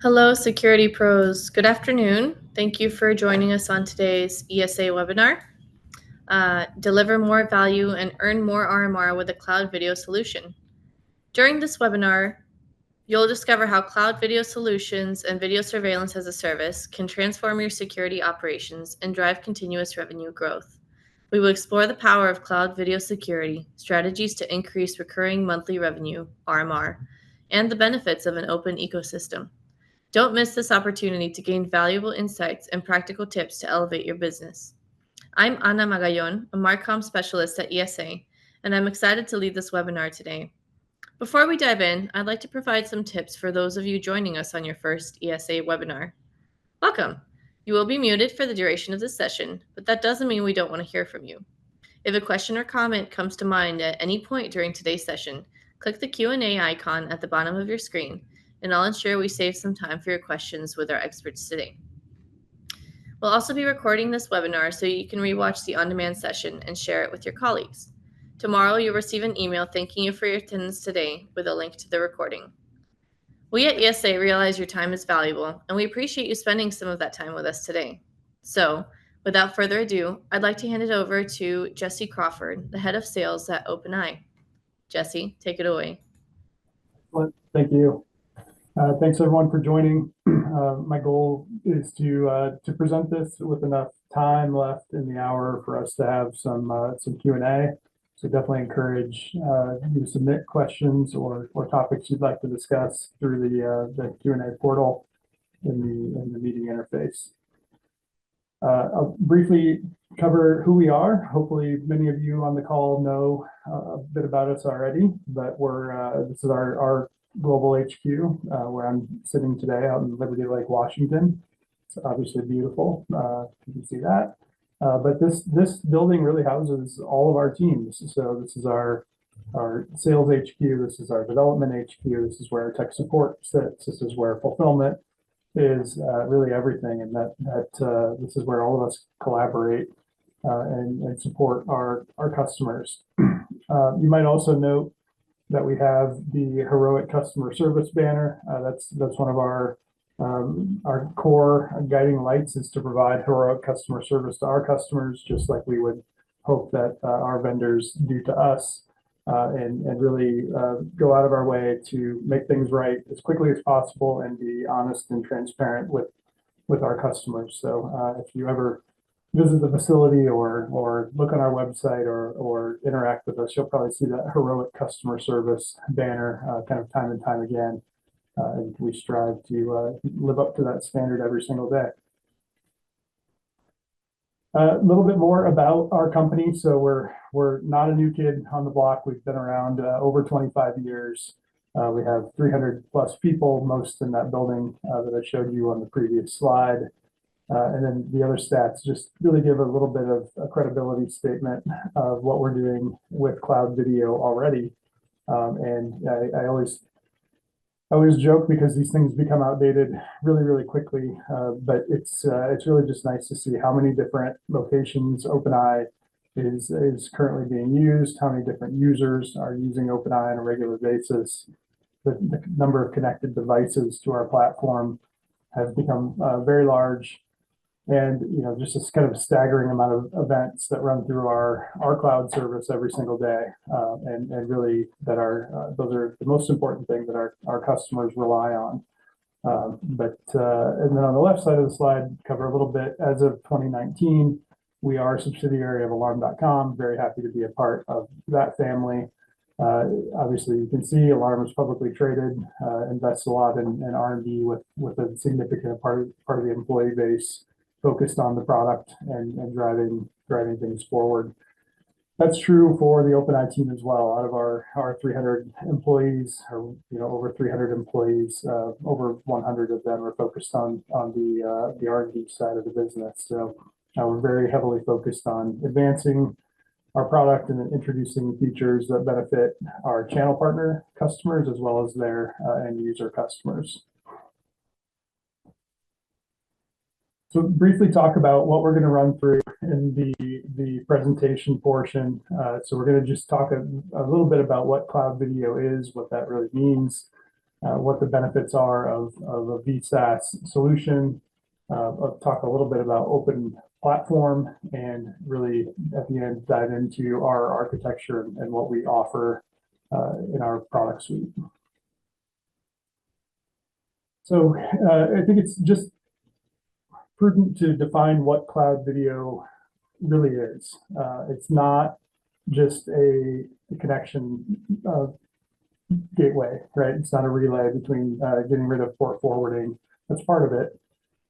Hello, security pros. Good afternoon. Thank you for joining us on today's ESA webinar. Deliver more value and earn more RMR with a cloud video solution. During this webinar, you'll discover how cloud video solutions and video surveillance as a service can transform your security operations and drive continuous revenue growth. We will explore the power of cloud video security, strategies to increase recurring monthly revenue, RMR, and the benefits of an open ecosystem. Don't miss this opportunity to gain valuable insights and practical tips to elevate your business. I'm Ana Magallon, a Marcom specialist at ESA, and I'm excited to lead this webinar today. Before we dive in, I'd like to provide some tips for those of you joining us on your first ESA webinar. Welcome. You will be muted for the duration of this session, but that doesn't mean we don't want to hear from you. If a question or comment comes to mind at any point during today's session, click the Q&A icon at the bottom of your screen, and I'll ensure we save some time for your questions with our experts today. We'll also be recording this webinar so you can rewatch the on-demand session and share it with your colleagues. Tomorrow, you'll receive an email thanking you for your attendance today with a link to the recording. We at ESA realize your time is valuable, and we appreciate you spending some of that time with us today. So, without further ado, I'd like to hand it over to Jesse Crawford, the head of sales at OpenEye. Jesse, take it away. Well, thank you. Thanks everyone for joining. My goal is to present this with enough time left in the hour for us to have some Q&A. So definitely encourage you to submit questions or topics you'd like to discuss through the Q&A portal in the meeting interface. I'll briefly cover who we are. Hopefully many of you on the call know a bit about us already, but this is our global HQ where I'm sitting today out in Liberty Lake, Washington. It's obviously beautiful. You can see that. But this building really houses all of our teams. So this is our sales HQ. This is our development HQ. This is where our tech support sits. This is where fulfillment is, really everything. And this is where all of us collaborate and support our customers. You might also note that we have the heroic customer service banner. That's one of our core guiding lights, is to provide heroic customer service to our customers, just like we would hope that our vendors do to us, and really go out of our way to make things right as quickly as possible and be honest and transparent with our customers. So if you ever visit the facility or look on our website or interact with us, you'll probably see that heroic customer service banner kind of time and time again. And we strive to live up to that standard every single day. A little bit more about our company. So we're not a new kid on the block. We've been around over 25 years. We have 300 plus people, most in that building that I showed you on the previous slide. And then the other stats just really give a little bit of a credibility statement of what we're doing with cloud video already. And I always joke because these things become outdated really, really quickly. But it's really just nice to see how many different locations OpenEye is currently being used, how many different users are using OpenEye on a regular basis. The number of connected devices to our platform has become very large. And just this kind of staggering amount of events that run through our cloud service every single day, and really that those are the most important thing that our customers rely on. And then on the left side of the slide, cover a little bit. As of 2019, we are a subsidiary of Alarm.com. Very happy to be a part of that family. Obviously, you can see Alarm is publicly traded, invests a lot in R&D with a significant part of the employee base focused on the product and driving things forward. That's true for the OpenEye team as well. Out of our 300 employees, or over 300 employees, over 100 of them are focused on the R&D side of the business. So we're very heavily focused on advancing our product and introducing features that benefit our channel partner customers as well as their end user customers. So briefly talk about what we're going to run through in the presentation portion. So we're going to just talk a little bit about what cloud video is, what that really means. what the benefits are of a VSaaS solution. I'll talk a little bit about open platform, and really at the end dive into our architecture and what we offer in our product suite. So I think it's just prudent to define what cloud video really is. It's not just a connection gateway, right? It's not a relay between getting rid of port forwarding. That's part of it.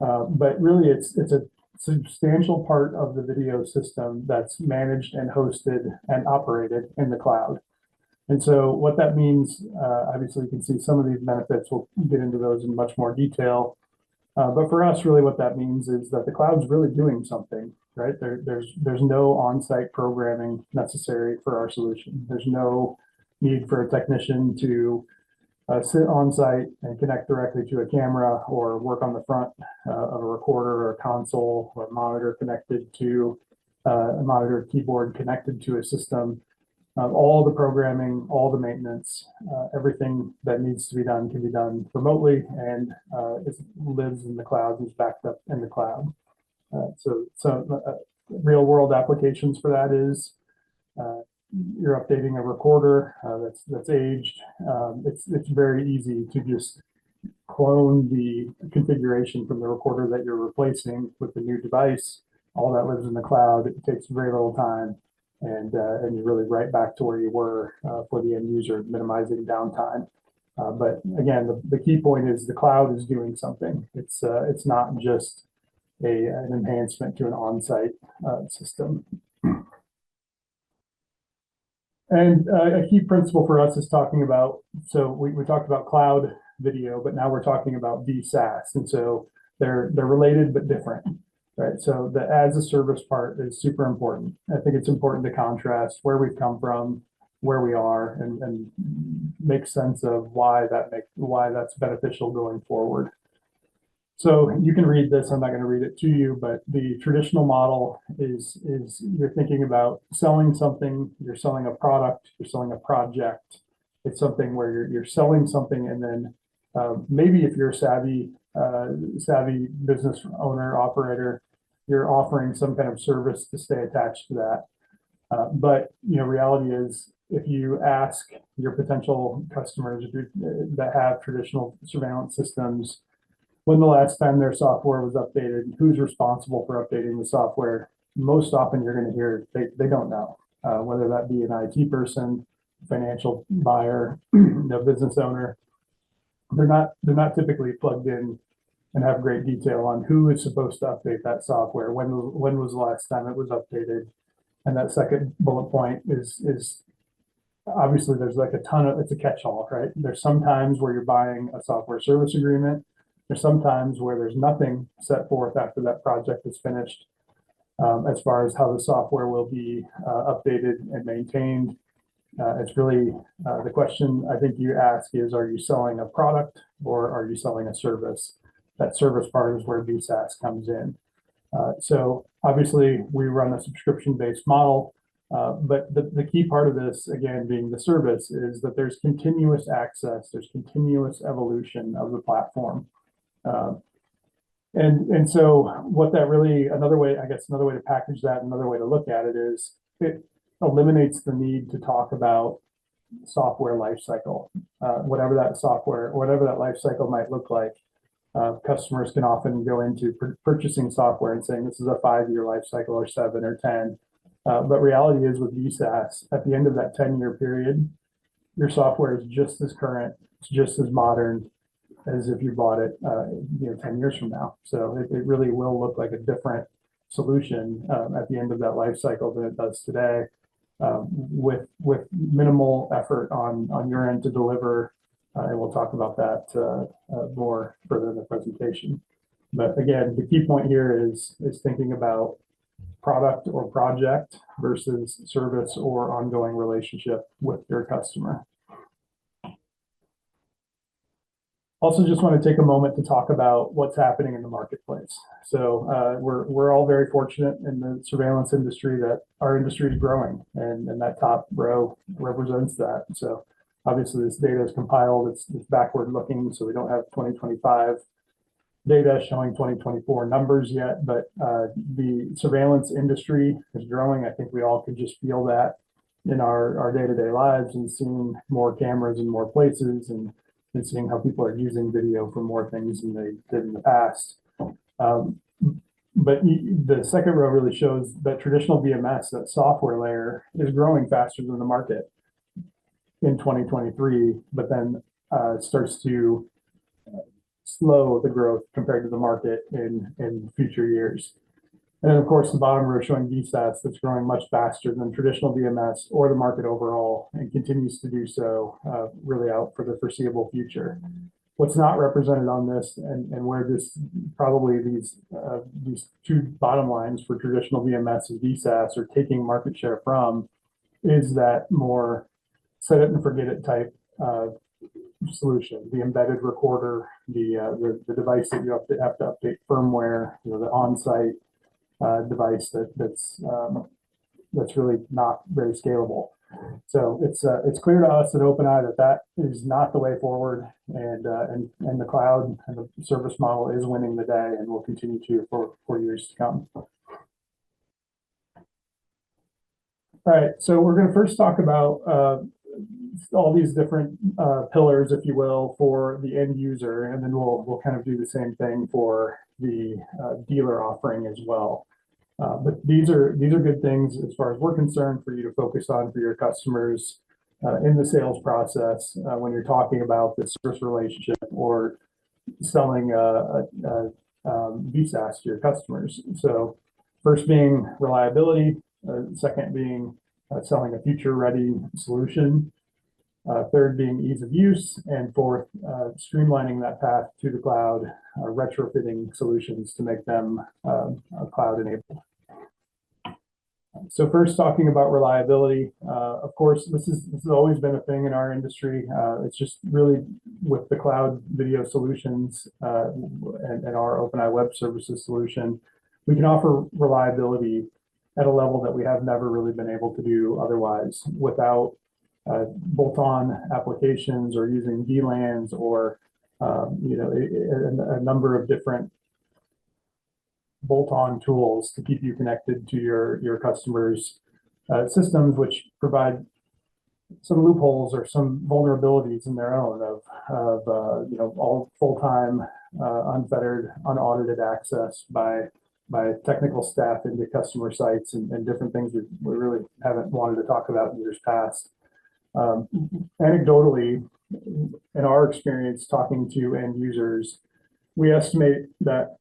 But really, it's a substantial part of the video system that's managed and hosted and operated in the cloud. And so what that means, obviously you can see some of these benefits. We'll get into those in much more detail. But for us, really what that means is that the cloud's really doing something, right? There's no on-site programming necessary for our solution. There's no need for a technician to sit on site and connect directly to a camera or work on the front of a recorder or a console or a monitor connected to a monitor keyboard connected to a system. All the programming, all the maintenance, everything that needs to be done can be done remotely, and it lives in the cloud, is backed up in the cloud. Real world applications for that is you're updating a recorder that's aged. It's very easy to just clone the configuration from the recorder that you're replacing with the new device. All that lives in the cloud. It takes very little time, and you're really right back to where you were for the end user, minimizing downtime. But again, the key point is the cloud is doing something. It's not just an enhancement to an on-site system. And a key principle for us is talking about, so we talked about cloud video, but now we're talking about VSaaS. And so they're related but different, right? So the as a service part is super important. I think it's important to contrast where we've come from, where we are, and make sense of why that's beneficial going forward. So you can read this, I'm not going to read it to you, but the traditional model is you're thinking about selling something, you're selling a product, you're selling a project. It's something where you're selling something, and then maybe if you're a savvy business owner, operator, you're offering some kind of service to stay attached to that. But reality is, if you ask your potential customers that have traditional surveillance systems, when the last time their software was updated, who's responsible for updating the software, most often you're going to hear they don't know, whether that be an IT person, financial buyer, business owner. They're not typically plugged in and have great detail on who is supposed to update that software, when was the last time it was updated. And that second bullet point is obviously there's like it's a catch-all, right? There's some times where you're buying a software service agreement. There's some times where there's nothing set forth after that project is finished as far as how the software will be updated and maintained. It's really the question I think you ask is, are you selling a product or are you selling a service? That service part is where VSaaS comes in. So obviously we run a subscription-based model, but the key part of this, again, being the service, is that there's continuous access, there's continuous evolution of the platform. And so what that really, another way to package that, another way to look at it is it eliminates the need to talk about software lifecycle, whatever that lifecycle might look like. Customers can often go into purchasing software and saying this is a 5-year lifecycle or 7 or 10. But reality is with VSaaS, at the end of that 10-year period, your software is just as current, it's just as modern as if you bought it 10 years from now. So it really will look like a different solution at the end of that life cycle than it does today, with minimal effort on your end to deliver. And we'll talk about that more further in the presentation. But again, the key point here is thinking about product or project versus service or ongoing relationship with your customer. Also, just want to take a moment to talk about what's happening in the marketplace. So we're all very fortunate in the surveillance industry that our industry is growing, and that top row represents that. So Obviously, this data is compiled, it's backward looking, so we don't have 2025 data showing 2024 numbers yet, but the surveillance industry is growing. I think we all could just feel that in our day-to-day lives, and seeing more cameras in more places, and seeing how people are using video for more things than they did in the past. But the second row really shows that traditional VMS, that software layer, is growing faster than the market in 2023, but then starts to slow the growth compared to the market in future years. And then, of course, the bottom row showing VSaaS, that's growing much faster than traditional VMS or the market overall, and continues to do so really out for the foreseeable future. What's not represented on this, and where this probably these two bottom lines for traditional VMS and VSaaS are taking market share from, is that more set it and forget it type solution, the embedded recorder, the device that you have to update firmware, the on-site device that's really not very scalable. So it's clear to us at OpenEye that is not the way forward, and the cloud and the service model is winning the day, and will continue to for years to come. All right, so we're going to first talk about all these different pillars, if you will, for the end user, and then we'll kind of do the same thing for the dealer offering as well. But these are good things as far as we're concerned for you to focus on for your customers in the sales process when you're talking about the service relationship or selling VSaaS to your customers. So first being reliability, second being selling a future-ready solution, third being ease of use, and fourth, streamlining that path to the cloud, retrofitting solutions to make them cloud-enabled. So first, talking about reliability, of course, this has always been a thing in our industry. It's just really with the cloud video solutions and our OpenEye web services solution, we can offer reliability at a level that we have never really been able to do otherwise, without bolt-on applications or using VLANs or a number of different bolt-on tools to keep you connected to your customers' systems, which provide some loopholes or some vulnerabilities in their own of all full-time, unfettered, unaudited access by technical staff into customer sites, and different things that we really haven't wanted to talk about in years past. Anecdotally, in our experience talking to end users, we estimate that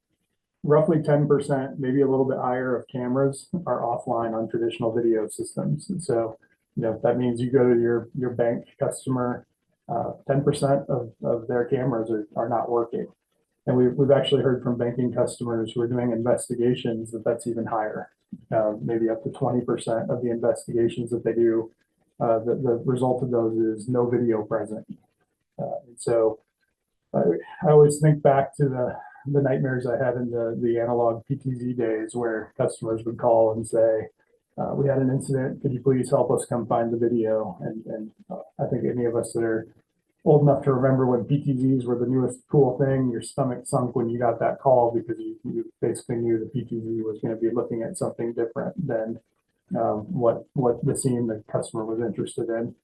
roughly 10%, maybe a little bit higher, of cameras are offline on traditional video systems. And so, that means you go to your bank customer, 10% of their cameras are not working. And we've actually heard from banking customers who are doing investigations that's even higher, maybe up to 20% of the investigations that they do. The result of those is no video present. And so I always think back to the nightmares I had in the analog PTZ days, where customers would call and say, we had an incident, could you please help us come find the video? And I think any of us that are old enough to remember when PTZs were the newest cool thing, your stomach sunk when you got that call, because you basically knew the PTZ was going to be looking at something different than what the scene the customer was interested in.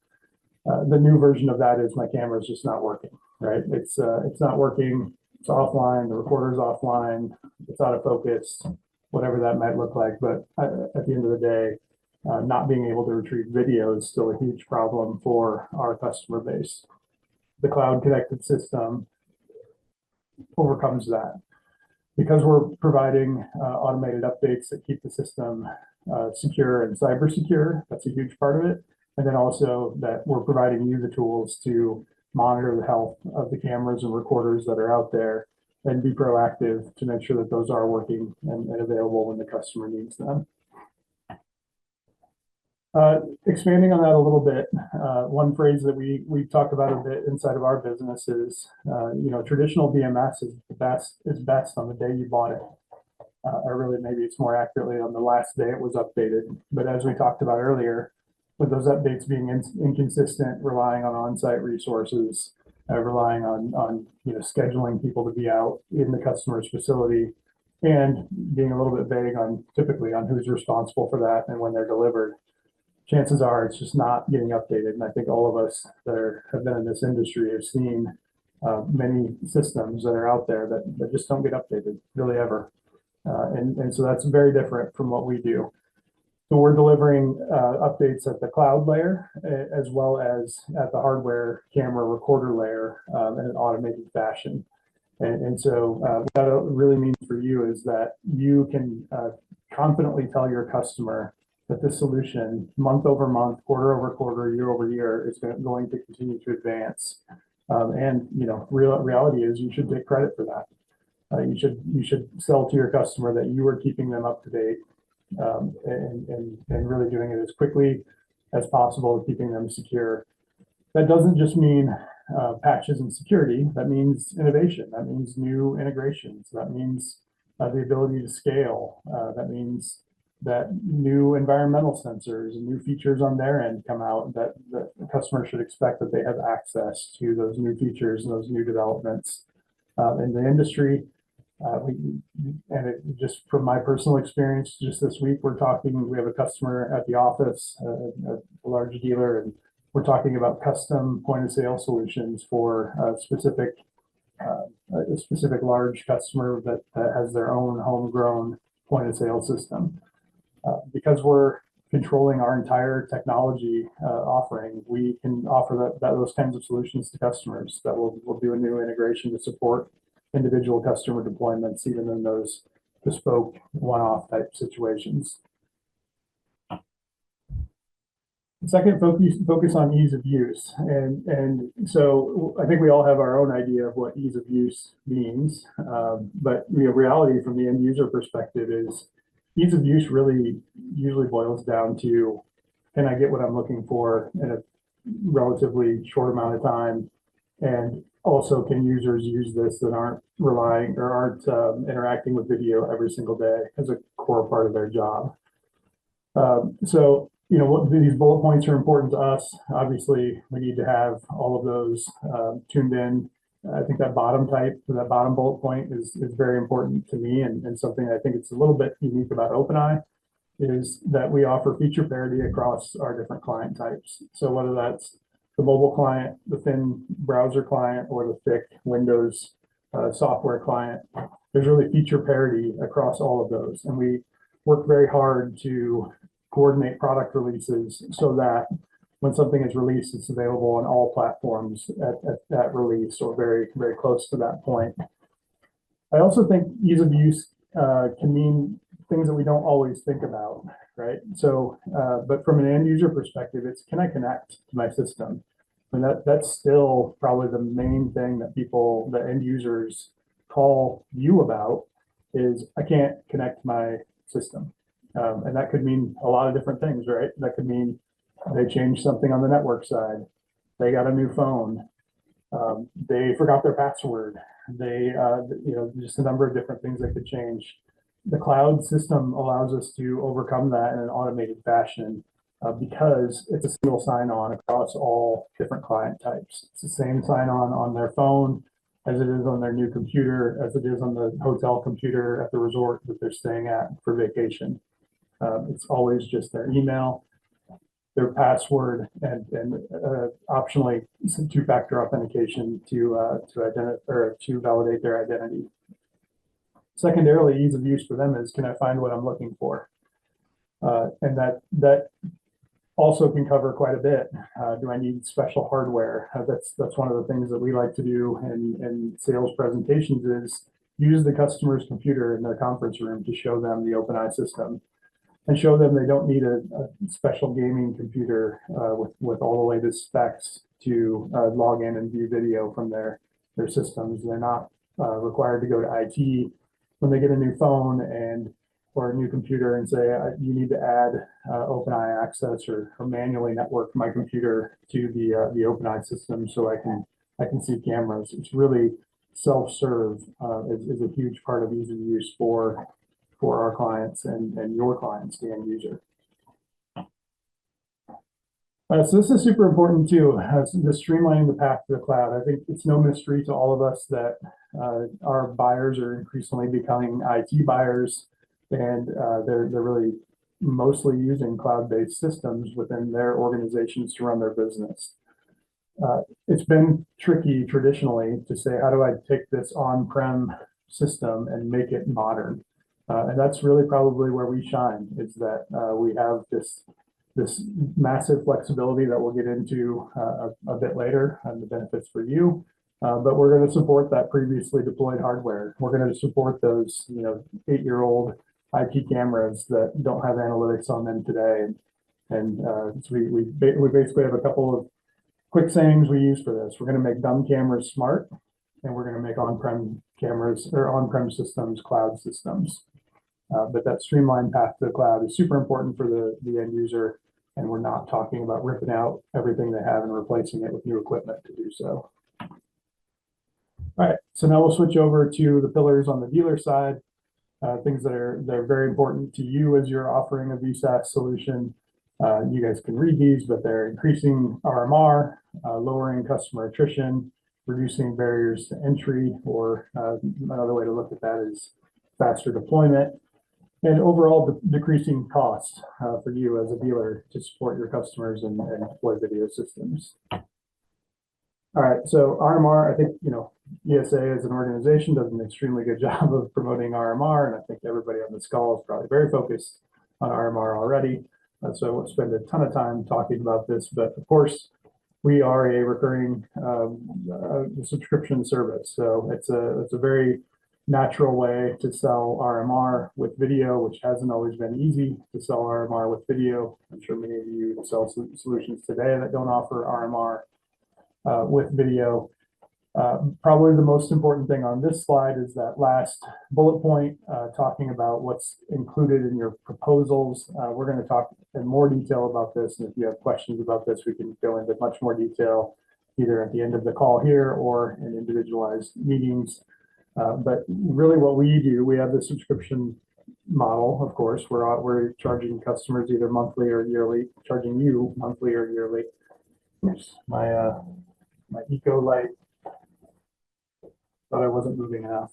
The new version of that is my camera is just not working, right? It's not working, it's offline, the recorder's offline, it's out of focus, whatever that might look like. But at the end of the day, not being able to retrieve video is still a huge problem for our customer base. The cloud connected system overcomes that, because we're providing automated updates that keep the system secure and cyber secure. That's a huge part of it. And then also that we're providing you the tools to monitor the health of the cameras and recorders that are out there, and be proactive to make sure that those are working and available when the customer needs them. Expanding on that a little bit, one phrase that we've talked about a bit inside of our business is, traditional VMS is best on the day you bought it. Or really, maybe it's more accurately on the last day it was updated. But as we talked about earlier, with those updates being inconsistent, relying on on-site resources, relying on scheduling people to be out in the customer's facility, and being a little bit vague on typically on who's responsible for that and when they're delivered. Chances are it's just not getting updated. And I think all of us that have been in this industry have seen many systems that are out there that just don't get updated really ever. And so that's very different from what we do. So we're delivering updates at the cloud layer as well as at the hardware camera recorder layer in an automated fashion. And so what that really means for you is that you can confidently tell your customer that this solution, month over month, quarter over quarter, year over year, is going to continue to advance. And reality is you should take credit for that. You should sell to your customer that you are keeping them up to date and really doing it as quickly as possible, keeping them secure. That doesn't just mean patches and security. That means innovation. That means new integrations. That means the ability to scale. That means that new environmental sensors and new features on their end come out that the customer should expect that they have access to those new features and those new developments in the industry. Just from my personal experience, just this week, we have a customer at the office, a large dealer, and we're talking about custom point of sale solutions for a specific large customer that has their own homegrown point of sale system. Because we're controlling our entire technology offering, we can offer those kinds of solutions to customers that will do a new integration to support individual customer deployments, even in those bespoke one-off type situations. Second, focus on ease of use. And so I think we all have our own idea of what ease of use means. But reality from the end user perspective is ease of use really usually boils down to, can I get what I'm looking for in a relatively short amount of time? And also, can users use this that aren't relying or aren't interacting with video every single day as a core part of their job? So what these bullet points are important to us. Obviously, we need to have all of those tuned in. I think that bottom bullet point is very important to me, and something I think it's a little bit unique about OpenEye is that we offer feature parity across our different client types. So whether that's the mobile client, the thin browser client, or the thick Windows software client, there's really feature parity across all of those. And we work very hard to coordinate product releases so that when something is released, it's available on all platforms at that release or very, very close to that point. I also think ease of use can mean things that we don't always think about, right? So, but from an end user perspective, it's, can I connect to my system? And that's still probably the main thing that the end users call you about is, I can't connect to my system. And that could mean a lot of different things, right? That could mean they changed something on the network side. They got a new phone. They forgot their password. They, just a number of different things that could change. The cloud system allows us to overcome that in an automated fashion because it's a single sign-on across all different client types. It's the same sign-on on their phone as it is on their new computer, as it is on the hotel computer at the resort that they're staying at for vacation. It's always just their email, their password, and optionally some two-factor authentication to validate their identity. Secondarily, ease of use for them is, can I find what I'm looking for? And that also can cover quite a bit. Do I need special hardware? That's one of the things that we like to do in sales presentations is use the customer's computer in their conference room to show them the OpenEye system and show them they don't need a special gaming computer with all the latest specs to log in and view video from their systems. They're not required to go to IT when they get a new phone or a new computer and say, you need to add OpenEye access or manually network my computer to the OpenEye system so I can see cameras. It's really self-serve is a huge part of ease of use for our clients and your clients, the end user. So this is super important too, the streamlining the path to the cloud. I think it's no mystery to all of us that our buyers are increasingly becoming IT buyers, and they're really mostly using cloud-based systems within their organizations to run their business. It's been tricky traditionally to say, how do I take this on-prem system and make it modern? And that's really probably where we shine, is that we have this massive flexibility that we'll get into a bit later and the benefits for you. But we're going to support that previously deployed hardware. We're going to support those, 8-year-old IP cameras that don't have analytics on them today. And so we basically have a couple of quick sayings we use for this. We're going to make dumb cameras smart, and we're going to make on-prem cameras or on-prem systems cloud systems. But that streamlined path to the cloud is super important for the end user, and we're not talking about ripping out everything they have and replacing it with new equipment to do so. All right, so now we'll switch over to the pillars on the dealer side, things that are very important to you as you're offering a VSaaS solution. You guys can read these, but they're increasing RMR, lowering customer attrition, reducing barriers to entry, or another way to look at that is faster deployment, and overall decreasing costs for you as a dealer to support your customers and deploy video systems. All right, so RMR, I think, ESA as an organization does an extremely good job of promoting RMR, and I think everybody on this call is probably very focused on RMR already. So I won't spend a ton of time talking about this, but of course, we are a recurring subscription service. So it's a very natural way to sell RMR with video, which hasn't always been easy to sell RMR with video. I'm sure many of you sell solutions today that don't offer RMR with video. Probably the most important thing on this slide is that last bullet point, talking about what's included in your proposals. We're going to talk in more detail about this, and if you have questions about this, we can go into much more detail either at the end of the call here or in individualized meetings. But really what we do, we have the subscription model, of course. We're charging customers either monthly or yearly, charging you monthly or yearly. Oops, my eco light. Thought I wasn't moving enough.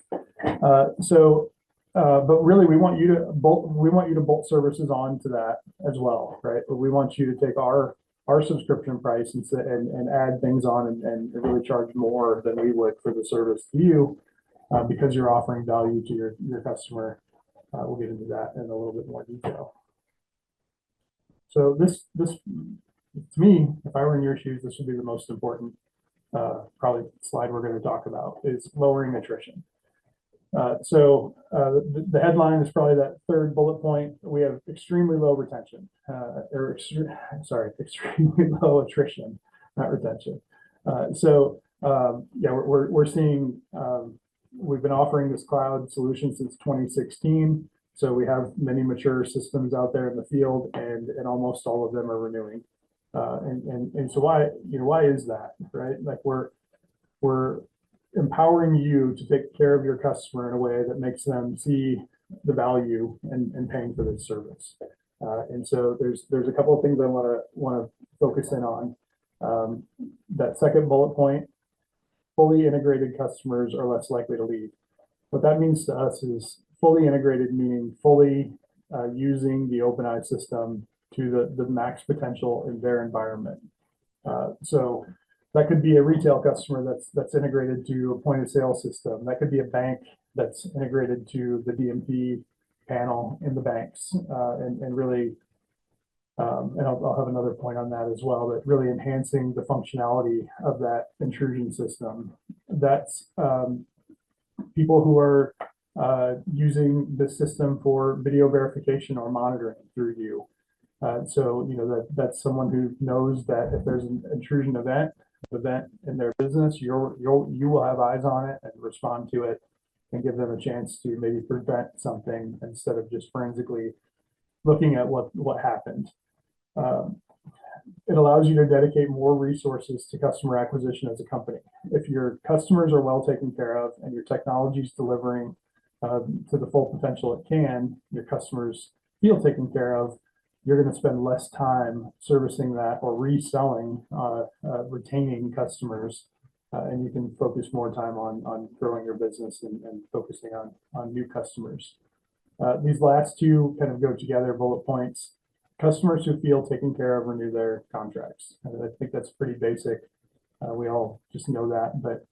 But really, we want you to bolt services onto that as well, right? But we want you to take our subscription price and add things on and really charge more than we would for the service to you, because you're offering value to your customer. We'll get into that in a little bit more detail. So this to me, if I were in your shoes, this would be the most important probably slide we're going to talk about, is lowering attrition. The headline is probably that third bullet point. We have extremely low retention, extremely low attrition, not retention. Yeah, we're seeing, we've been offering this cloud solution since 2016. So we have many mature systems out there in the field, and almost all of them are renewing. And so why is that, right? Like we're empowering you to take care of your customer in a way that makes them see the value in paying for this service. And so there's a couple of things I want to focus in on. That second bullet point, fully integrated customers are less likely to leave. What that means to us is fully integrated, meaning fully using the OpenEye system to the max potential in their environment. So that could be a retail customer that's integrated to a point of sale system. That could be a bank that's integrated to the DMP panel in the banks, and really, and I'll have another point on that as well, but really enhancing the functionality of that intrusion system. That's people who are using the system for video verification or monitoring through you. So that's someone who knows that if there's an intrusion event in their business, you will have eyes on it and respond to it and give them a chance to maybe prevent something instead of just forensically looking at what happened. It allows you to dedicate more resources to customer acquisition as a company. If your customers are well taken care of and your technology is delivering to the full potential it can, your customers feel taken care of, you're going to spend less time servicing that or reselling, retaining customers, and you can focus more time on growing your business and focusing on new customers. These last two kind of go together, bullet points. Customers who feel taken care of renew their contracts. I think that's pretty basic. We all just know that, but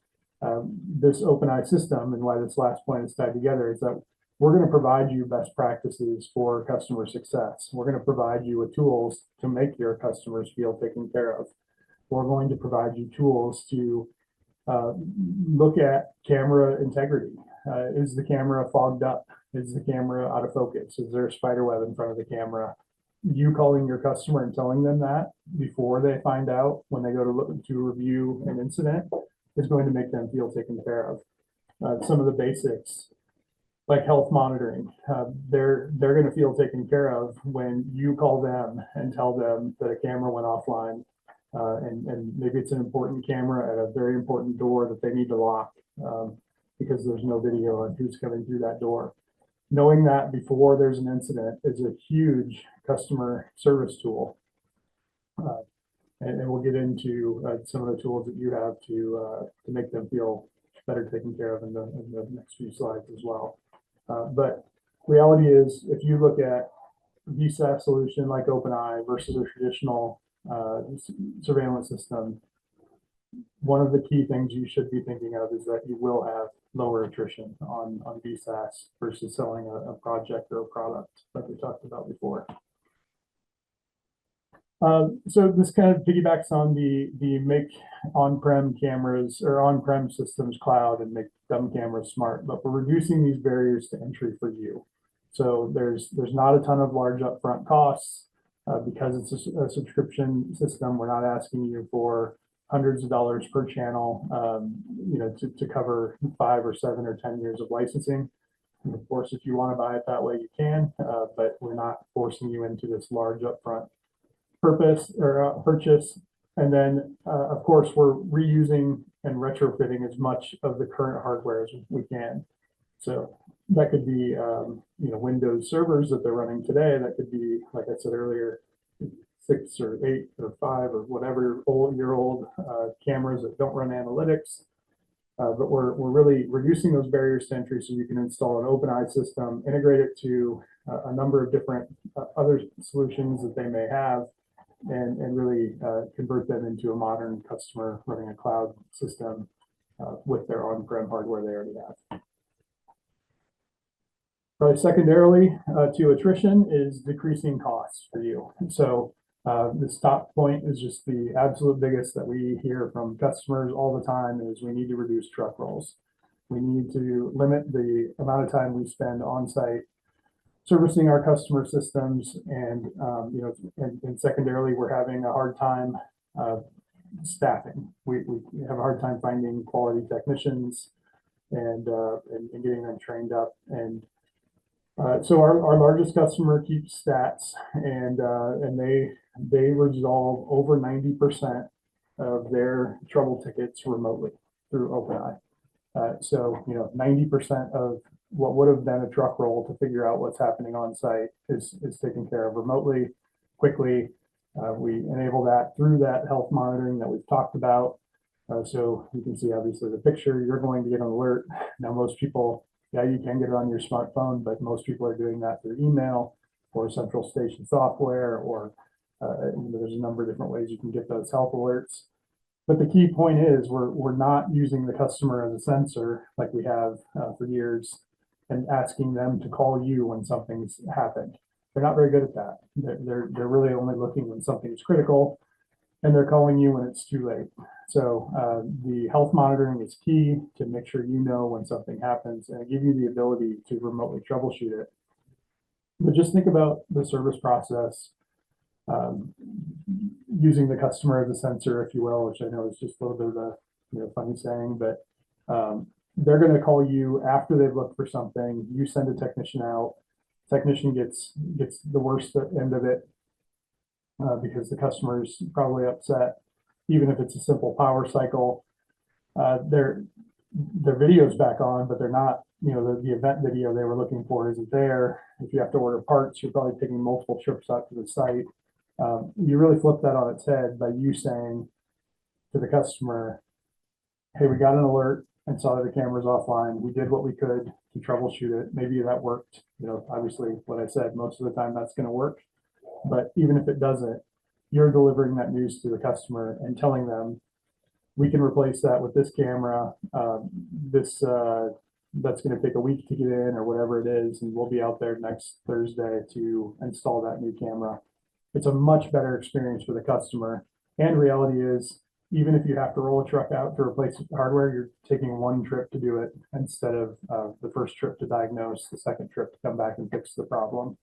this OpenEye system and why this last point is tied together is that we're going to provide you best practices for customer success. We're going to provide you with tools to make your customers feel taken care of. We're going to provide you tools to look at camera integrity. Is the camera fogged up? Is the camera out of focus? Is there a spider web in front of the camera? You calling your customer and telling them that before they find out when they go to review an incident is going to make them feel taken care of. Some of the basics, like health monitoring, they're going to feel taken care of when you call them and tell them that a camera went offline, and maybe it's an important camera at a very important door that they need to lock because there's no video on who's coming through that door. Knowing that before there's an incident is a huge customer service tool. And we'll get into some of the tools that you have to make them feel better taken care of in the next few slides as well. But reality is, if you look at a VSaaS solution like OpenEye versus a traditional surveillance system, one of the key things you should be thinking of is that you will have lower attrition on VSaaS versus selling a project or a product like we talked about before. So this kind of piggybacks on the make on-prem cameras or on-prem systems cloud and make dumb cameras smart, but we're reducing these barriers to entry for you. So there's not a ton of large upfront costs because it's a subscription system. We're not asking you for hundreds of dollars per channel, to cover 5 or 7 or 10 years of licensing. And of course, if you want to buy it that way, you can, but we're not forcing you into this large upfront purchase. And then, of course, we're reusing and retrofitting as much of the current hardware as we can. So that could be, Windows servers that they're running today. That could be, like I said earlier, 6 or 8 or 5 or whatever old cameras that don't run analytics. But we're really reducing those barriers to entry so you can install an OpenEye system, integrate it to a number of different other solutions that they may have, and really convert them into a modern customer running a cloud system with their on-prem hardware they already have. Probably secondarily to attrition is decreasing costs for you. So this top point is just the absolute biggest that we hear from customers all the time is we need to reduce truck rolls. We need to limit the amount of time we spend on site servicing our customer systems, and and secondarily, we're having a hard time staffing. We have a hard time finding quality technicians and getting them trained up. And so our largest customer keeps stats, and they resolve over 90% of their trouble tickets remotely through OpenEye. So 90% of what would have been a truck roll to figure out what's happening on site is taken care of remotely, quickly. We enable that through that health monitoring that we've talked about. So you can see obviously the picture, you're going to get an alert. Now most people, yeah, you can get it on your smartphone, but most people are doing that through email or central station software, or there's a number of different ways you can get those health alerts. But the key point is we're not using the customer as a sensor like we have for years and asking them to call you when something's happened. They're not very good at that. They're really only looking when something's critical, and they're calling you when it's too late. So the health monitoring is key to make sure you know when something happens and give you the ability to remotely troubleshoot it. But just think about the service process using the customer as a sensor, if you will, which I know is just a little bit of a funny saying, but they're going to call you after they've looked for something. You send a technician out. Technician gets the worst end of it because the customer is probably upset, even if it's a simple power cycle. Their video's back on, but they're not the event video they were looking for isn't there. If you have to order parts, you're probably taking multiple trips out to the site. You really flip that on its head by you saying to the customer, hey, we got an alert and saw that the camera's offline. We did what we could to troubleshoot it. Maybe that worked. Obviously what I said, most of the time that's going to work. But even if it doesn't, you're delivering that news to the customer and telling them, we can replace that with this camera. That's going to take a week to get in or whatever it is. And we'll be out there next Thursday to install that new camera. It's a much better experience for the customer. And reality is, even if you have to roll a truck out to replace the hardware, you're taking one trip to do it instead of the first trip to diagnose, the second trip to come back and fix the problem.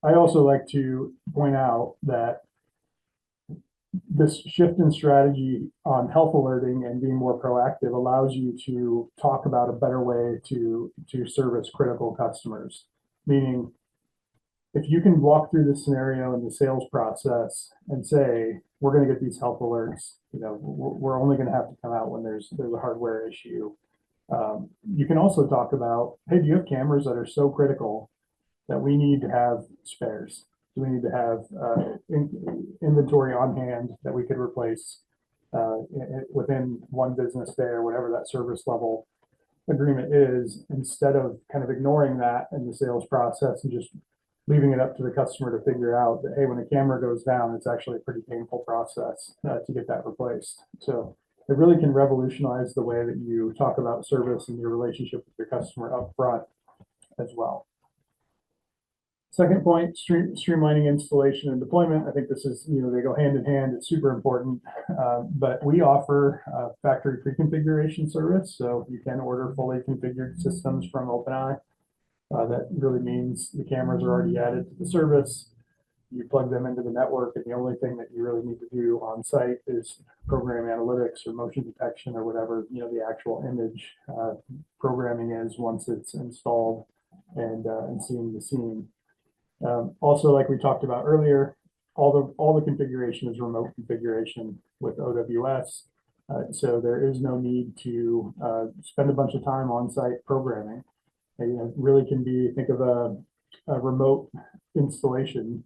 I also like to point out that this shift in strategy on health alerting and being more proactive allows you to talk about a better way to service critical customers. Meaning, if you can walk through the scenario in the sales process and say, we're going to get these health alerts, we're only going to have to come out when there's a hardware issue. You can also talk about, hey, do you have cameras that are so critical that we need to have spares? Do we need to have inventory on hand that we could replace within one business day or whatever that service level agreement is, instead of kind of ignoring that in the sales process and just leaving it up to the customer to figure out that, hey, when a camera goes down, it's actually a pretty painful process to get that replaced. So it really can revolutionize the way that you talk about service and your relationship with your customer up front as well. Second point, streamlining installation and deployment. I think this is, they go hand in hand. It's super important, but we offer factory pre-configuration service. So you can order fully configured systems from OpenEye. That really means the cameras are already added to the service. You plug them into the network, and the only thing that you really need to do on site is program analytics or motion detection or whatever the actual image programming is once it's installed and seeing the scene. Also, like we talked about earlier, all the configuration is remote configuration with OWS. So there is no need to spend a bunch of time on site programming. It really can be, think of a remote installation.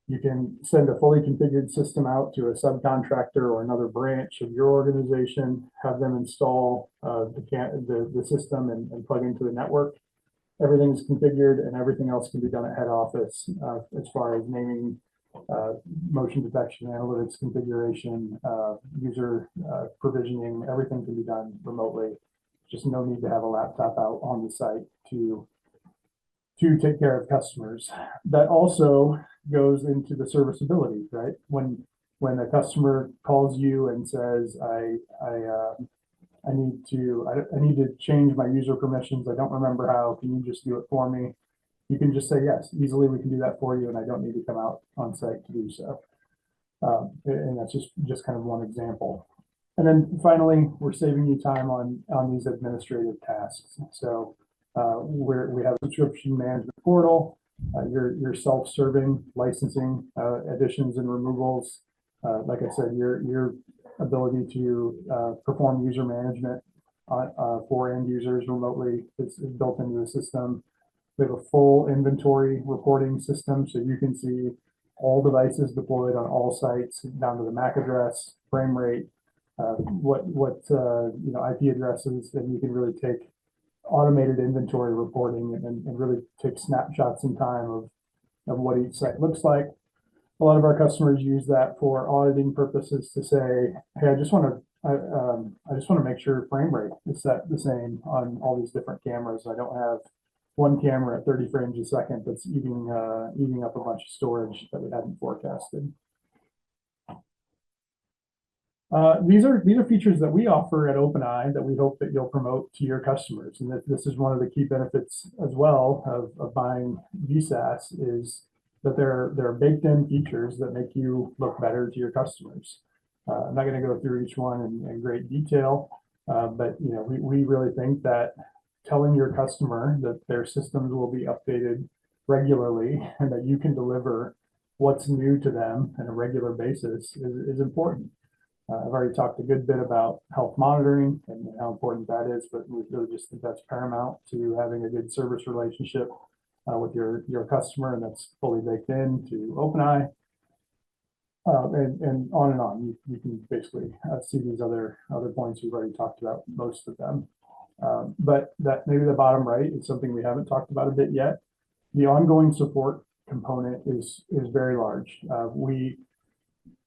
You can send a fully configured system out to a subcontractor or another branch of your organization, have them install the system and plug into the network. Everything's configured and everything else can be done at head office as far as naming, motion detection, analytics configuration, user provisioning. Everything can be done remotely. Just no need to have a laptop out on the site to take care of customers. That also goes into the serviceability, right? When a customer calls you and says, I need to change my user permissions. I don't remember how. Can you just do it for me? You can just say yes. Easily, we can do that for you, and I don't need to come out on site to do so. And that's just kind of one example. And then finally, we're saving you time on these administrative tasks. So we have a subscription management portal. Your self-serving licensing additions and removals. Like I said, your ability to perform user management for end users remotely is built into the system. We have a full inventory reporting system, so you can see all devices deployed on all sites down to the MAC address, frame rate, what IP addresses, and you can really take automated inventory reporting and really take snapshots in time of what each site looks like. A lot of our customers use that for auditing purposes to say, hey, I just want to make sure frame rate is set the same on all these different cameras. I don't have one camera at 30 frames a second that's eating up a bunch of storage that we hadn't forecasted. These are features that we offer at OpenEye that we hope that you'll promote to your customers. And this is one of the key benefits as well of buying VSaaS, is that there are baked in features that make you look better to your customers. I'm not going to go through each one in great detail, but we really think that telling your customer that their systems will be updated regularly and that you can deliver what's new to them on a regular basis is important. I've already talked a good bit about health monitoring and how important that is, but we really just think that's paramount to having a good service relationship with your customer, and that's fully baked into OpenEye. And on and on. You can basically see these other points. We've already talked about most of them. But that maybe the bottom right is something we haven't talked about a bit yet. The ongoing support component is very large.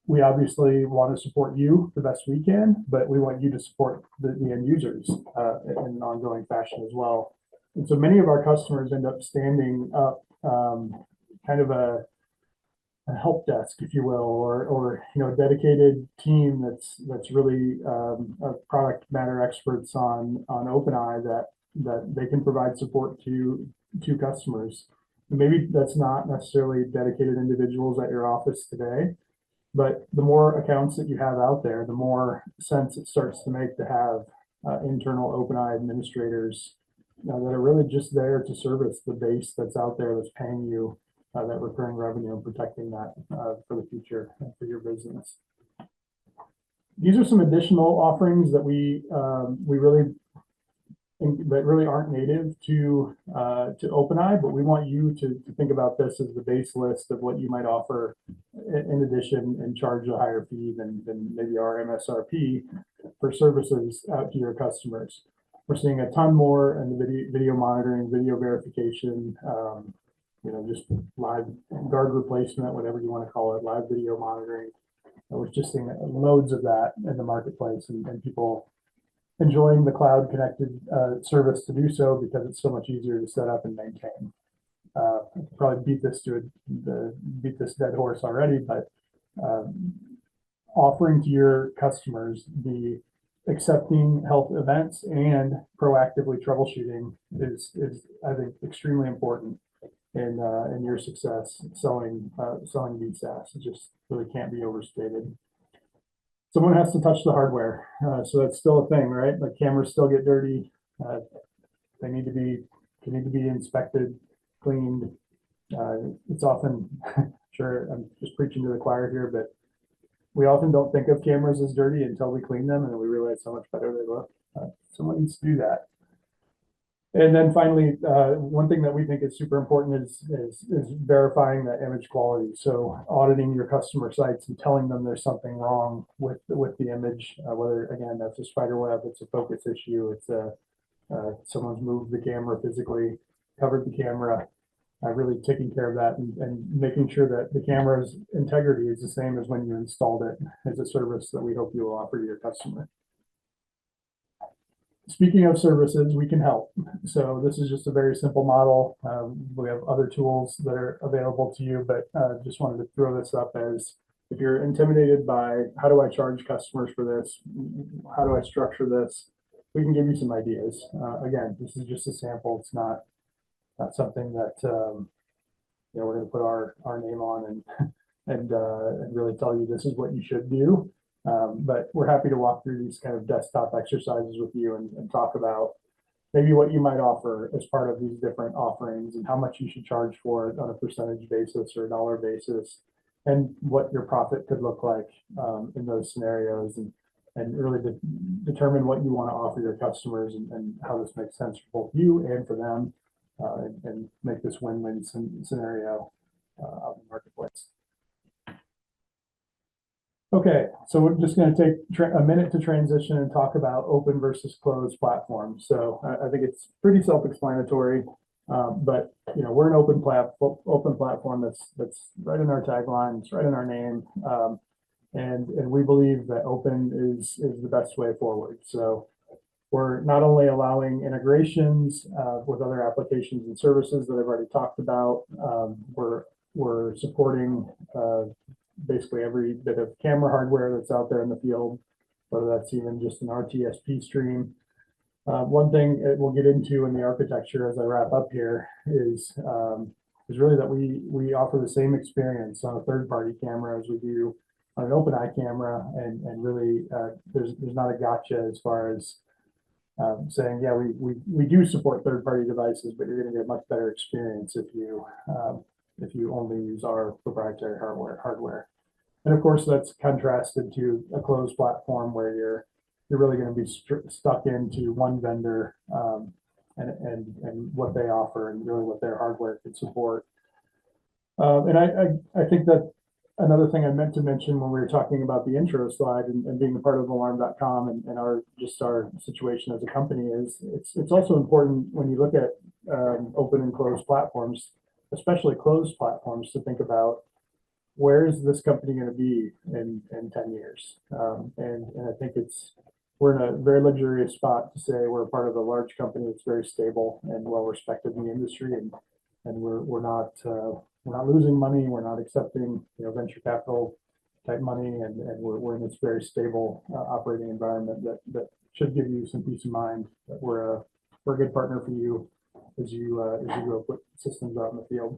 We obviously want to support you the best we can, but we want you to support the end users in an ongoing fashion as well. And so many of our customers end up standing up kind of a help desk, if you will, or a dedicated team that's really product matter experts on OpenEye that they can provide support to customers. And maybe that's not necessarily dedicated individuals at your office today, but the more accounts that you have out there, the more sense it starts to make to have internal OpenEye administrators that are really just there to service the base that's out there that's paying you that recurring revenue and protecting that for the future and for your business. These are some additional offerings that we really aren't native to OpenEye, but we want you to think about this as the base list of what you might offer in addition and charge a higher fee than maybe our MSRP for services out to your customers. We're seeing a ton more in the video monitoring, video verification, just live guard replacement, whatever you want to call it, live video monitoring. I was just seeing loads of that in the marketplace and people enjoying the cloud connected service to do so because it's so much easier to set up and maintain. Probably beat this dead horse already, but offering to your customers the accepting health events and proactively troubleshooting is I think extremely important in your success selling VSaaS. It just really can't be overstated. Someone has to touch the hardware, so that's still a thing, right? Like cameras still get dirty. They need to be inspected, cleaned. It's often, sure, I'm just preaching to the choir here, but we often don't think of cameras as dirty until we clean them, and then we realize how much better they look. Someone needs to do that. And then finally, one thing that we think is super important is verifying that image quality. So auditing your customer sites and telling them there's something wrong with the image, whether again that's a spider web, it's a focus issue, it's someone's moved the camera physically, covered the camera, really taking care of that and making sure that the camera's integrity is the same as when you installed it as a service that we hope you will offer to your customer. Speaking of services, we can help. So this is just a very simple model. We have other tools that are available to you, but just wanted to throw this up as if you're intimidated by how do I charge customers for this? How do I structure this? We can give you some ideas. Again, this is just a sample. It's not something that we're going to put our name on and really tell you this is what you should do. But we're happy to walk through these kind of desktop exercises with you and talk about maybe what you might offer as part of these different offerings and how much you should charge for it on a percentage basis or a dollar basis, and what your profit could look like in those scenarios, and really determine what you want to offer your customers and how this makes sense for both you and for them, and make this win-win scenario out in the marketplace. Okay, so we're just going to take a minute to transition and talk about open versus closed platforms. So I think it's pretty self-explanatory, but we're an open platform that's right in our tagline, it's right in our name, and we believe that open is the best way forward. So we're not only allowing integrations with other applications and services that I've already talked about, we're supporting basically every bit of camera hardware that's out there in the field, whether that's even just an RTSP stream. One thing we'll get into in the architecture as I wrap up here is really that we offer the same experience on a third-party camera as we do on an OpenEye camera, and really there's not a gotcha as far as saying, yeah, we do support third-party devices, but you're going to get a much better experience if you only use our proprietary hardware. And of course, that's contrasted to a closed platform where you're really going to be stuck into one vendor and what they offer and really what their hardware can support. And I think that another thing I meant to mention when we were talking about the intro slide and being a part of alarm.com and our situation as a company is it's also important when you look at open and closed platforms, especially closed platforms, to think about where is this company going to be in 10 years. And I think we're in a very luxurious spot to say we're a part of a large company that's very stable and well respected in the industry, and we're not losing money. We're not accepting venture capital type money, and we're in this very stable operating environment that should give you some peace of mind that we're a good partner for you as you go put systems out in the field.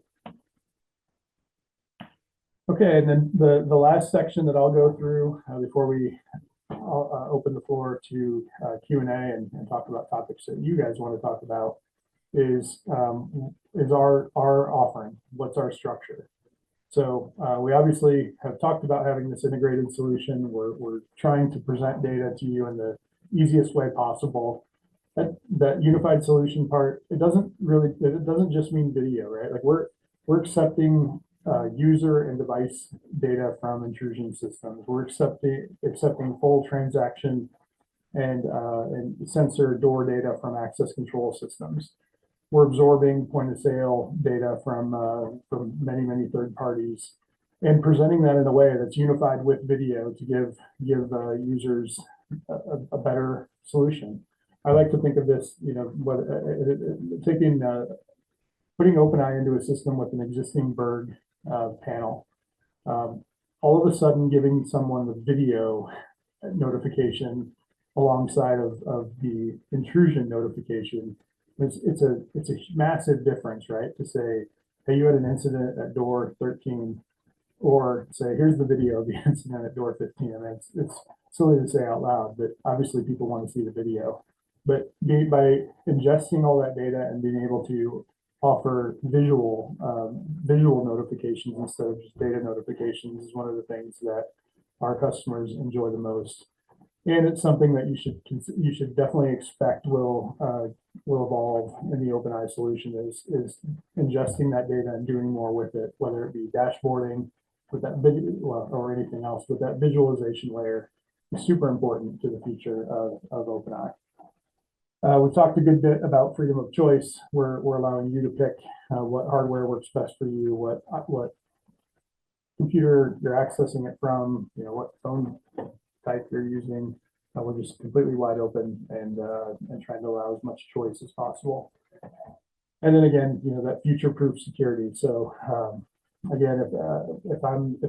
Okay, and then the last section that I'll go through before I'll open the floor to Q&A and talk about topics that you guys want to talk about is our offering. What's our structure? So we obviously have talked about having this integrated solution. We're trying to present data to you in the easiest way possible. That unified solution part, it doesn't just mean video, right? Like we're accepting user and device data from intrusion systems. We're accepting full transaction and sensor door data from access control systems. We're absorbing point of sale data from many third parties and presenting that in a way that's unified with video to give users a better solution. I like to think of this, putting OpenEye into a system with an existing Berg panel, all of a sudden giving someone the video notification alongside of the intrusion notification. It's a massive difference, right? To say, hey, you had an incident at door 13, or say, here's the video of the incident at door 15. I mean, it's silly to say out loud, but obviously people want to see the video. But by ingesting all that data and being able to offer visual notifications instead of just data notifications is one of the things that our customers enjoy the most. And it's something that you should definitely expect will evolve in the OpenEye solution is ingesting that data and doing more with it, whether it be dashboarding with that video or anything else. But that visualization layer is super important to the future of OpenEye. We've talked a good bit about freedom of choice. We're allowing you to pick what hardware works best for you, what computer you're accessing it from, what phone type you're using. We're just completely wide open and trying to allow as much choice as possible. And then again, that future-proof security. So again, if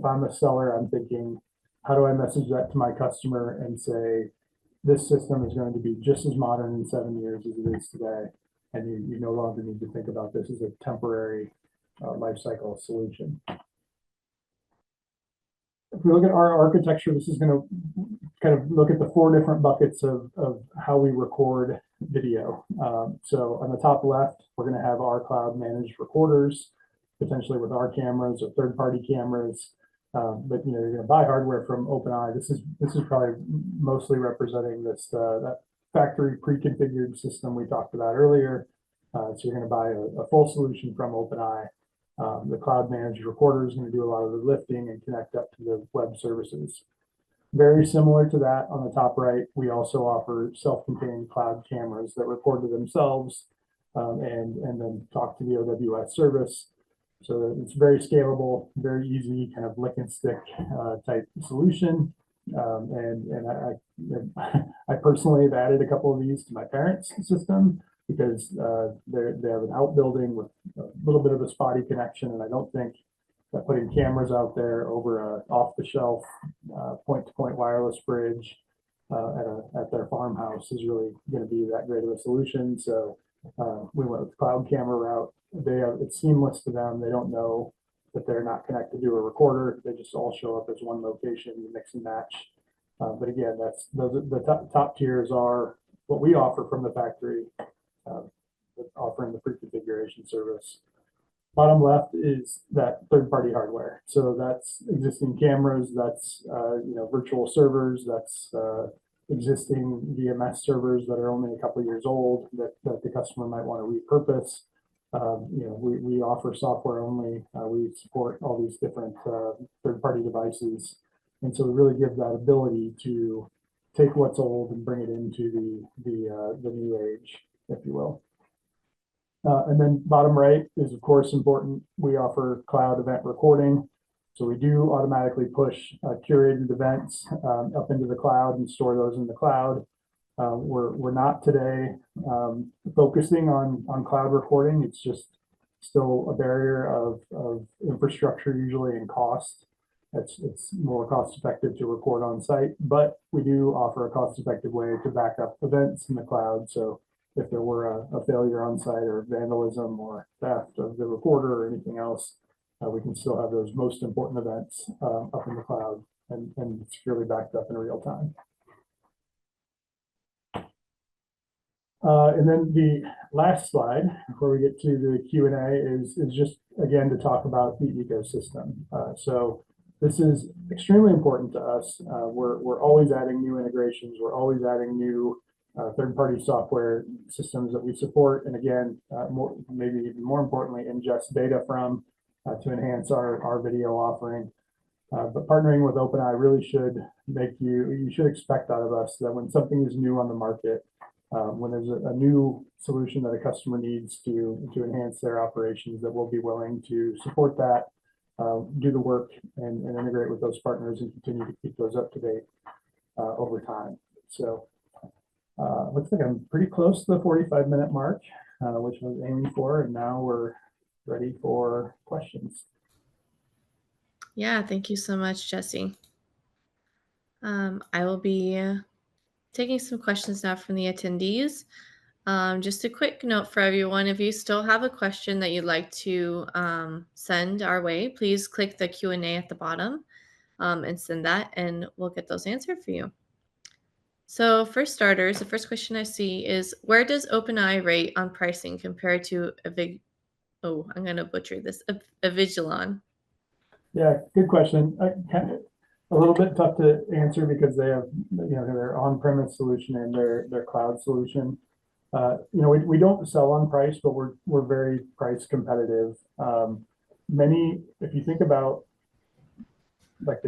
I'm a seller, I'm thinking, how do I message that to my customer and say, this system is going to be just as modern in 7 years as it is today, and you no longer need to think about this as a temporary life cycle solution. If we look at our architecture, this is going to kind of look at the 4 different buckets of how we record video. So on the top left, we're going to have our cloud managed recorders, potentially with our cameras or third-party cameras. But you're going to buy hardware from OpenEye. This is probably mostly representing that factory pre-configured system we talked about earlier. So you're going to buy a full solution from OpenEye. The cloud managed recorder is going to do a lot of the lifting and connect up to the web services. Very similar to that, on the top right, we also offer self-contained cloud cameras that record to themselves and then talk to the OWS service. So it's very scalable, very easy, kind of lick and stick type solution. And I personally have added a couple of these to my parents' system because they have an outbuilding with a little bit of a spotty connection, and I don't think that putting cameras out there over a off-the-shelf point-to-point wireless bridge at their farmhouse is really going to be that great of a solution. So we went with the cloud camera route. It's seamless to them. They don't know that they're not connected to a recorder. They just all show up as one location. You mix and match. But again, the top tiers are what we offer from the factory, offering the pre-configuration service. Bottom left is that third-party hardware. So that's existing cameras, that's virtual servers, that's existing VMS servers that are only a couple of years old that the customer might want to repurpose. We offer software only. We support all these different third-party devices, and so we really give that ability to take what's old and bring it into the new age, if you will. And then bottom right is, of course, important. We offer cloud event recording. So we do automatically push curated events up into the cloud and store those in the cloud. We're not today focusing on cloud recording. It's just still a barrier of infrastructure usually and cost. It's more cost effective to record on site, but we do offer a cost effective way to back up events in the cloud. So if there were a failure on site or vandalism or theft of the recorder or anything else, we can still have those most important events up in the cloud and securely backed up in real time. And then the last slide before we get to the Q&A is just, again, to talk about the ecosystem. So this is extremely important to us. We're always adding new integrations. We're always adding new third-party software systems that we support, and again, maybe even more importantly, ingest data from to enhance our video offering. But partnering with OpenEye really should make you should expect out of us that when something is new on the market, when there's a new solution that a customer needs to enhance their operations, that we'll be willing to support that, do the work, and integrate with those partners and continue to keep those up to date over time. So. Looks like I'm pretty close to the 45-minute mark, which I was aiming for, and now we're ready for questions. Yeah, thank you so much, Jesse. I will be taking some questions now from the attendees. Just a quick note for everyone, if you still have a question that you'd like to send our way, please click the Q&A at the bottom and send that, and we'll get those answered for you. So for starters, the first question I see is, where does OpenEye rate on pricing compared to I'm going to butcher this, Avigilon? Yeah, good question. Kind of a little bit tough to answer because they have their on-premise solution and their cloud solution. We don't sell on price, but we're very price competitive. If you think about like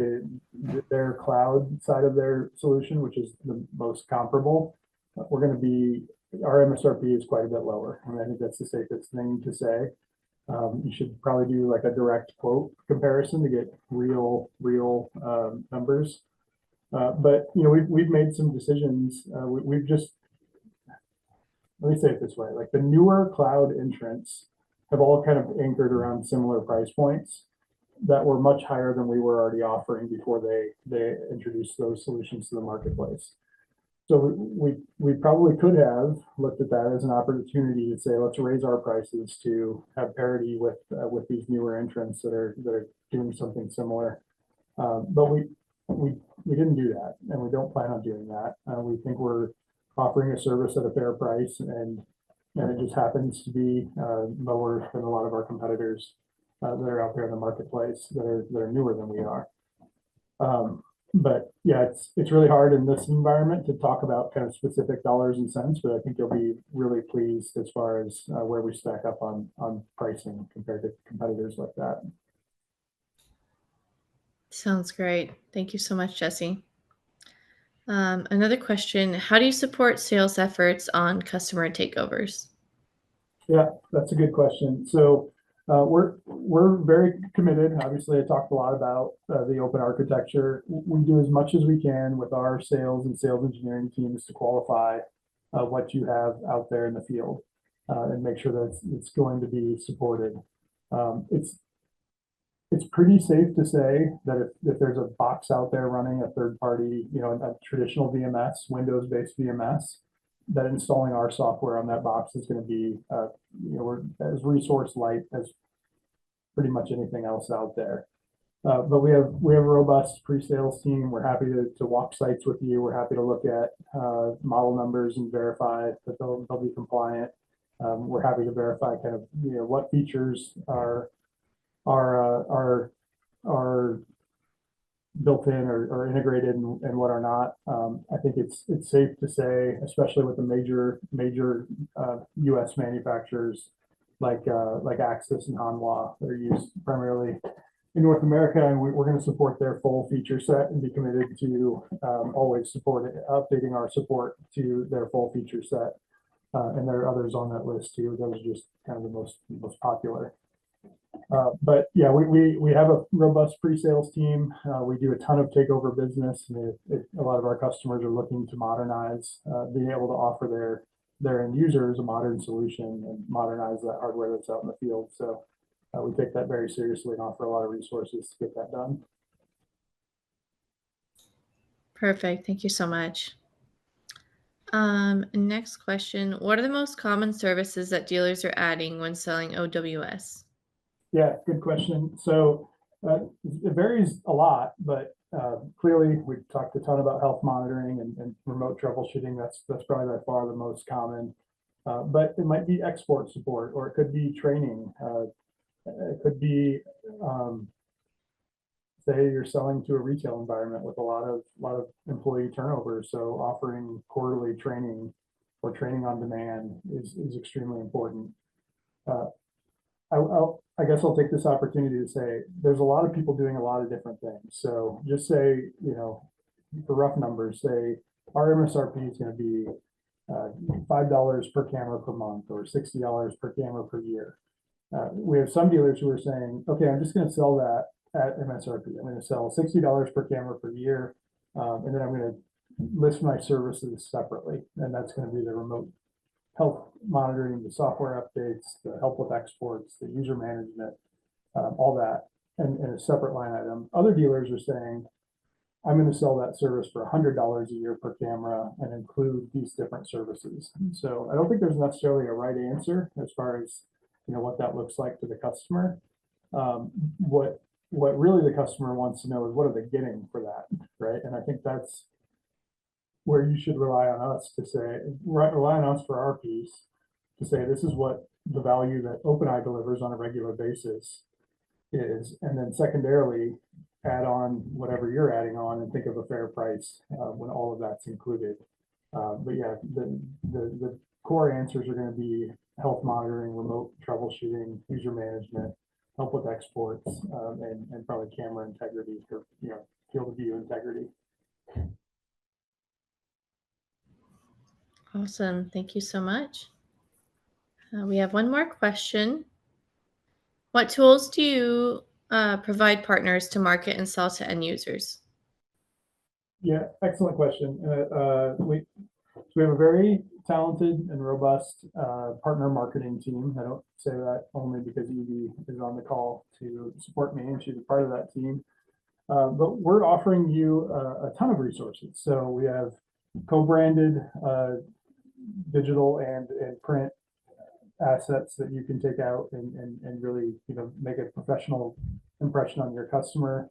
their cloud side of their solution, which is the most comparable, our MSRP is quite a bit lower. I think that's the safest thing to say. You should probably do like a direct quote comparison to get real numbers. But we've made some decisions. Let me say it this way: like the newer cloud entrants have all kind of anchored around similar price points that were much higher than we were already offering before they introduced those solutions to the marketplace. So we probably could have looked at that as an opportunity to say, let's raise our prices to have parity with these newer entrants that are doing something similar. But we didn't do that, and we don't plan on doing that. We think we're offering a service at a fair price, and it just happens to be lower than a lot of our competitors that are out there in the marketplace that are newer than we are. But yeah, it's really hard in this environment to talk about kind of specific dollars and cents, but I think you'll be really pleased as far as where we stack up on pricing compared to competitors like that. Sounds great. Thank you so much, Jesse. Another question, how do you support sales efforts on customer takeovers? Yeah, that's a good question. So we're very committed. Obviously, I talked a lot about the open architecture. We do as much as we can with our sales and sales engineering teams to qualify what you have out there in the field and make sure that it's going to be supported. It's pretty safe to say that if there's a box out there running a third party, a traditional VMS, Windows-based VMS, that installing our software on that box is going to be, we're as resource light as pretty much anything else out there. But we have a robust pre-sales team. We're happy to walk sites with you. We're happy to look at model numbers and verify that they'll be compliant. we're happy to verify kind of, what features are built in or integrated and what are not. I think it's safe to say, especially with the major U.S. manufacturers like Axis and Hanwha, that are used primarily in North America, and we're going to support their full feature set and be committed to always updating our support to their full feature set. And there are others on that list too. Those are just kind of the most popular. But yeah, we have a robust pre-sales team. We do a ton of takeover business. A lot of our customers are looking to modernize, being able to offer their end users a modern solution and modernize that hardware that's out in the field. So we take that very seriously and offer a lot of resources to get that done. Perfect. Thank you so much. Next question. What are the most common services that dealers are adding when selling OWS? Yeah, good question. So it varies a lot, but clearly we've talked a ton about health monitoring and remote troubleshooting. That's probably by far the most common. But it might be export support, or it could be training. It could be, say you're selling to a retail environment with a lot of employee turnover. So offering quarterly training or training on demand is extremely important. I guess I'll take this opportunity to say there's a lot of people doing a lot of different things. So just say, for rough numbers, say our MSRP is going to be $5 per camera per month or $60 per camera per year. We have some dealers who are saying, okay, I'm just going to sell that at MSRP. I'm going to sell $60 per camera per year, and then I'm going to list my services separately, and that's going to be the remote health monitoring, the software updates, the help with exports, the user management, all that, and a separate line item. Other dealers are saying, I'm going to sell that service for $100 a year per camera and include these different services. So I don't think there's necessarily a right answer as far as what that looks like to the customer. What really the customer wants to know is, what are they getting for that, right? And I think that's where you should rely on us to say, rely on us for our piece to say, this is what the value that OpenEye delivers on a regular basis is, and then secondarily add on whatever you're adding on and think of a fair price when all of that's included. But yeah, the core answers are going to be health monitoring, remote troubleshooting, user management, help with exports, and probably camera integrity, or field of view integrity. Awesome. Thank you so much. We have one more question. What tools do you provide partners to market and sell to end users? Yeah, excellent question. We have a very talented and robust partner marketing team. I don't say that only because Evie is on the call to support me and she's a part of that team. But we're offering you a ton of resources. So we have co-branded digital and print assets that you can take out and really make a professional impression on your customer.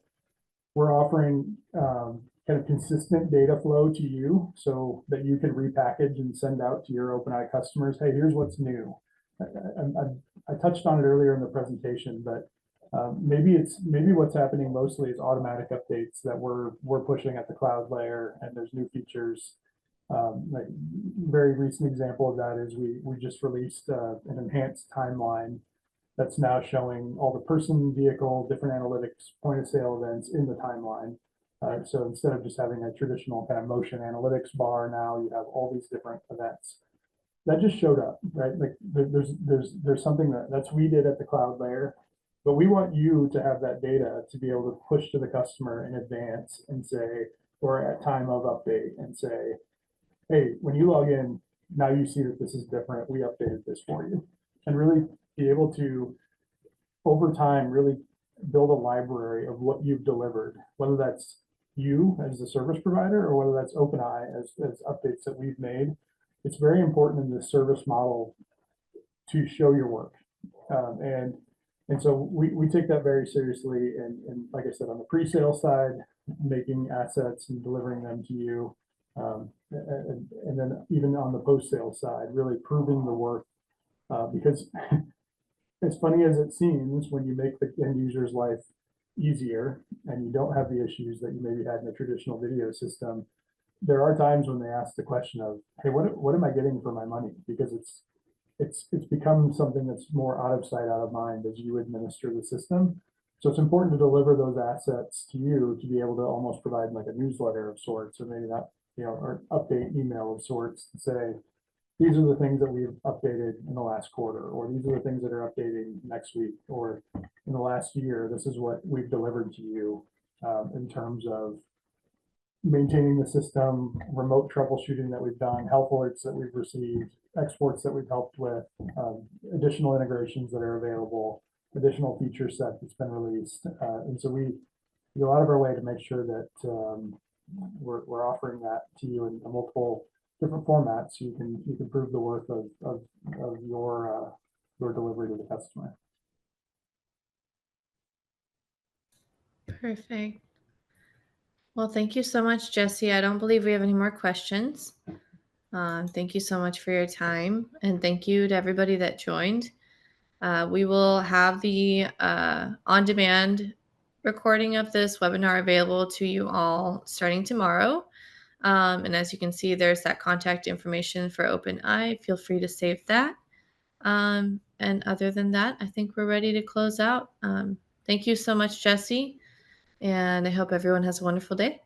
We're offering kind of consistent data flow to you so that you can repackage and send out to your OpenEye customers, hey, here's what's new. I touched on it earlier in the presentation, but maybe what's happening mostly is automatic updates that we're pushing at the cloud layer, and there's new features. Like very recent example of that is we just released an enhanced timeline that's now showing all the person, vehicle, different analytics, point of sale events in the timeline. So instead of just having a traditional kind of motion analytics bar, now you have all these different events that just showed up, right? Like there's something that's we did at the cloud layer, but we want you to have that data to be able to push to the customer in advance and say, or at time of update and say, hey, when you log in, now you see that this is different. We updated this for you, and really be able to, over time, really build a library of what you've delivered, whether that's you as the service provider or whether that's OpenEye as updates that we've made. It's very important in this service model to show your work. And so we take that very seriously. And like I said, on the pre-sale side, making assets and delivering them to you. And then even on the post-sale side, really proving the worth because as funny as it seems, when you make the end user's life easier and you don't have the issues that you maybe had in a traditional video system, there are times when they ask the question of, hey, what am I getting for my money? Because it's become something that's more out of sight, out of mind as you administer the system. So it's important to deliver those assets to you to be able to almost provide like a newsletter of sorts, or maybe not, or update email of sorts to say, these are the things that we've updated in the last quarter, or these are the things that are updating next week, or in the last year, this is what we've delivered to you in terms of maintaining the system, remote troubleshooting that we've done, health alerts that we've received, exports that we've helped with, additional integrations that are available, additional feature set that's been released. And so we go out of our way to make sure that we're offering that to you in multiple different formats so you can prove the worth of your delivery to the customer. Perfect. Well, thank you so much, Jesse. I don't believe we have any more questions. Thank you so much for your time, and thank you to everybody that joined. We will have the on-demand recording of this webinar available to you all starting tomorrow. And as you can see, there's that contact information for OpenEye. Feel free to save that. And other than that, I think we're ready to close out. Thank you so much, Jesse, and I hope everyone has a wonderful day.